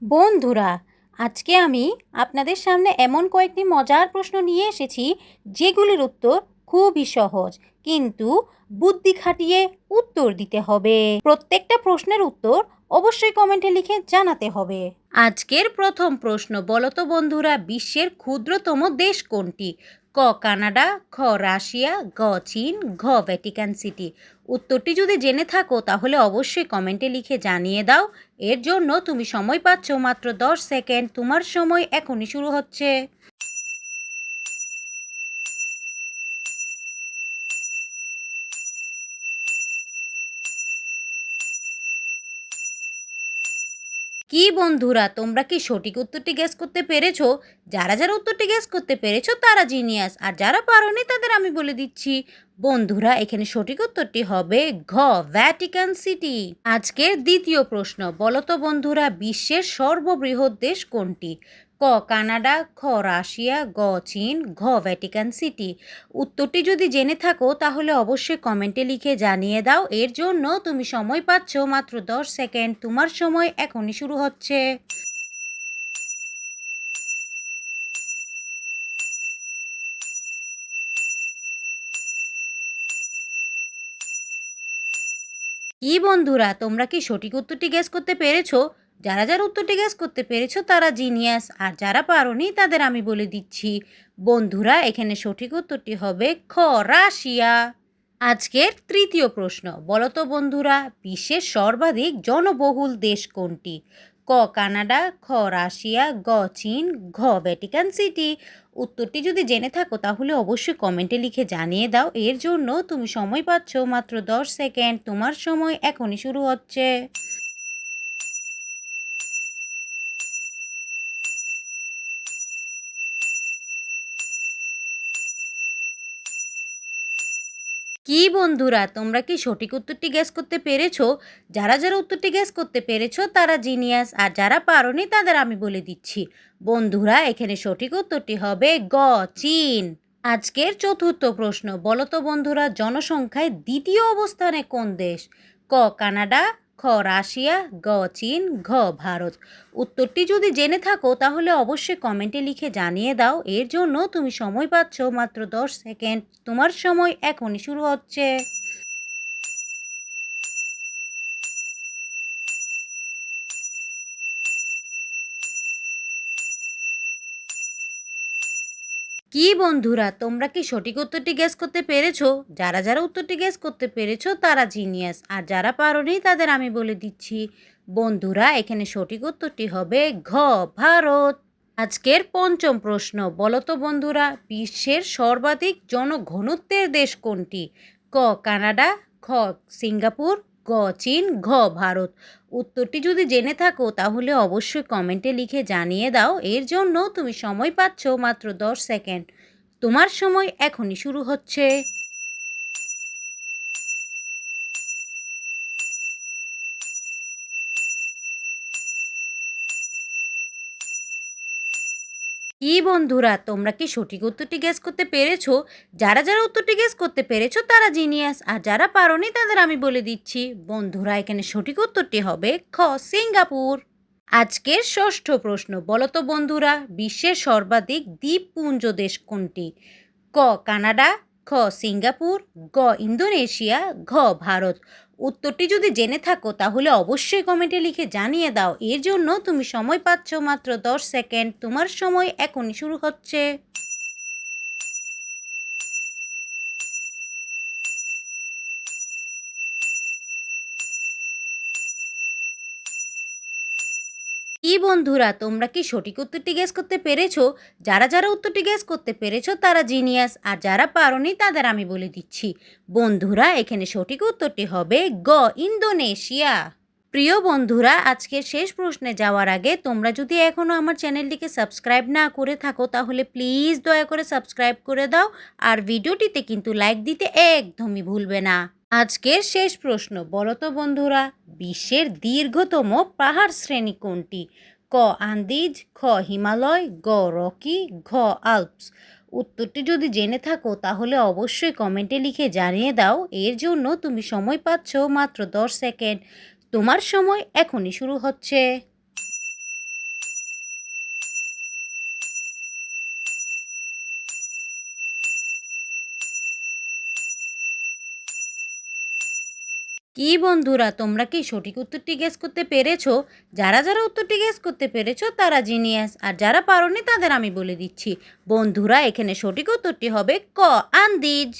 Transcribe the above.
বন্ধুরা, আজকে আমি আপনাদের সামনে এমন কয়েকটি মজার প্রশ্ন নিয়ে এসেছি যেগুলির উত্তর খুবই সহজ, কিন্তু বুদ্ধি খাটিয়ে উত্তর দিতে হবে। প্রত্যেকটা প্রশ্নের উত্তর অবশ্যই কমেন্টে লিখে জানাতে হবে। আজকের প্রথম প্রশ্ন, বলো তো বন্ধুরা, বিশ্বের ক্ষুদ্রতম দেশ কোনটি? ক কানাডা, খ রাশিয়া, গ চীন, ঘ ভ্যাটিকান সিটি। উত্তরটি যদি জেনে থাকো তাহলে অবশ্যই কমেন্টে লিখে জানিয়ে দাও। এর জন্য তুমি সময় পাচ্ছ মাত্র 10 সেকেন্ড। তোমার সময় এখনই শুরু হচ্ছে। কি বন্ধুরা, তোমরা কি সঠিক উত্তরটি গেস করতে পেরেছো? যারা যারা উত্তরটি গেস করতে পেরেছো তারা জিনিয়াস, আর যারা পারোনি তাদের আমি বলে দিচ্ছি। বন্ধুরা, এখানে সঠিক উত্তরটি হবে ঘ ভ্যাটিকান সিটি। আজকের দ্বিতীয় প্রশ্ন, বলো তো বন্ধুরা, বিশ্বের সর্ববৃহৎ দেশ কোনটি? ক কানাডা, খ রাশিয়া, গ চীন, ঘ ভ্যাটিকান সিটি। উত্তরটি যদি জেনে থাকো তাহলে অবশ্যই কমেন্টে লিখে জানিয়ে দাও। এর জন্য তুমি সময় পাচ্ছ মাত্র 10 সেকেন্ড। তোমার সময় এখনই শুরু হচ্ছে। কি বন্ধুরা, তোমরা কি সঠিক উত্তরটি গেস করতে পেরেছো? যারা যারা উত্তরটি গেস করতে পেরেছো তারা জিনিয়াস, আর যারা পারোনি তাদের আমি বলে দিচ্ছি। বন্ধুরা, এখানে সঠিক উত্তরটি হবে খ রাশিয়া। আজকের তৃতীয় প্রশ্ন, বলো তো বন্ধুরা, বিশ্বের সর্বাধিক জনবহুল দেশ কোনটি? ক কানাডা, খ রাশিয়া, গ চীন, ঘ ভ্যাটিকান সিটি। উত্তরটি যদি জেনে থাকো তাহলে অবশ্যই কমেন্টে লিখে জানিয়ে দাও। এর জন্য তুমি সময় পাচ্ছ মাত্র 10 সেকেন্ড। তোমার সময় এখনই শুরু হচ্ছে। কি বন্ধুরা, তোমরা কি সঠিক উত্তরটি গেস করতে পেরেছো? যারা যারা উত্তরটি গেস করতে পেরেছো তারা জিনিয়াস, আর যারা পারোনি তাদের আমি বলে দিচ্ছি। বন্ধুরা, এখানে সঠিক উত্তরটি হবে গ চীন। আজকের চতুর্থ প্রশ্ন, বলো তো বন্ধুরা, জনসংখ্যায় দ্বিতীয় অবস্থানে কোন দেশ? ক কানাডা, খ রাশিয়া, গ চীন, ঘ ভারত। উত্তরটি যদি জেনে থাকো তাহলে অবশ্যই কমেন্টে লিখে জানিয়ে দাও। এর জন্য তুমি সময় পাচ্ছ মাত্র 10 সেকেন্ড। তোমার সময় এখনই শুরু হচ্ছে। কি বন্ধুরা, তোমরা কি সঠিক উত্তরটি গেস করতে পেরেছো? যারা যারা উত্তরটি গেস করতে পেরেছো তারা জিনিয়াস, আর যারা পারোনি তাদের আমি বলে দিচ্ছি। বন্ধুরা, এখানে সঠিক উত্তরটি হবে ঘ ভারত। আজকের পঞ্চম প্রশ্ন, বলো তো বন্ধুরা, বিশ্বের সর্বাধিক জনঘনত্বের দেশ কোনটি? ক কানাডা, খ সিঙ্গাপুর, গ চীন, ঘ ভারত। উত্তরটি যদি জেনে থাকো তাহলে অবশ্যই কমেন্টে লিখে জানিয়ে দাও। এর জন্য তুমি সময় পাচ্ছ মাত্র 10 সেকেন্ড। তোমার সময় এখনই শুরু হচ্ছে। কি বন্ধুরা, তোমরা কি সঠিক উত্তরটি গেস করতে পেরেছো? যারা যারা উত্তরটি গেস করতে পেরেছো তারা জিনিয়াস, আর যারা পারোনি তাদের আমি বলে দিচ্ছি। বন্ধুরা, এখানে সঠিক উত্তরটি হবে খ সিঙ্গাপুর। আজকের ষষ্ঠ প্রশ্ন, বলো তো বন্ধুরা, বিশ্বের সর্বাধিক দ্বীপপুঞ্জ দেশ কোনটি? ক কানাডা, খ সিঙ্গাপুর, গ ইন্দোনেশিয়া, ঘ ভারত। উত্তরটি যদি জেনে থাকো তাহলে অবশ্যই কমেন্টে লিখে জানিয়ে দাও। এর জন্য তুমি সময় পাচ্ছ মাত্র 10 সেকেন্ড। তোমার সময় এখনই শুরু হচ্ছে। কি বন্ধুরা, তোমরা কি সঠিক উত্তরটি গেস করতে পেরেছো? যারা যারা উত্তরটি গেস করতে পেরেছো তারা জিনিয়াস, আর যারা পারোনি তাদের আমি বলে দিচ্ছি। বন্ধুরা, এখানে সঠিক উত্তরটি হবে গ ইন্দোনেশিয়া। প্রিয় বন্ধুরা, আজকের শেষ প্রশ্নে যাওয়ার আগে তোমরা যদি এখনও আমার চ্যানেলটিকে সাবস্ক্রাইব না করে থাকো তাহলে প্লিজ দয়া করে সাবস্ক্রাইব করে দাও, আর ভিডিওটিতে কিন্তু লাইক দিতে একদমই ভুলবে না। আজকের শেষ প্রশ্ন, বলো তো বন্ধুরা, বিশ্বের দীর্ঘতম পাহাড় শ্রেণী কোনটি? ক আন্দিজ, খ হিমালয়, গ রকি, ঘ আল্পস। উত্তরটি যদি জেনে থাকো তাহলে অবশ্যই কমেন্টে লিখে জানিয়ে দাও। এর জন্য তুমি সময় পাচ্ছ মাত্র 10 সেকেন্ড। তোমার সময় এখনই শুরু হচ্ছে। কি বন্ধুরা, তোমরা কি সঠিক উত্তরটি গেস করতে পেরেছো? যারা যারা উত্তরটি গেস করতে পেরেছো তারা জিনিয়াস, আর যারা পারোনি তাদের আমি বলে দিচ্ছি। বন্ধুরা, এখানে সঠিক উত্তরটি হবে ক, আন্দিজ।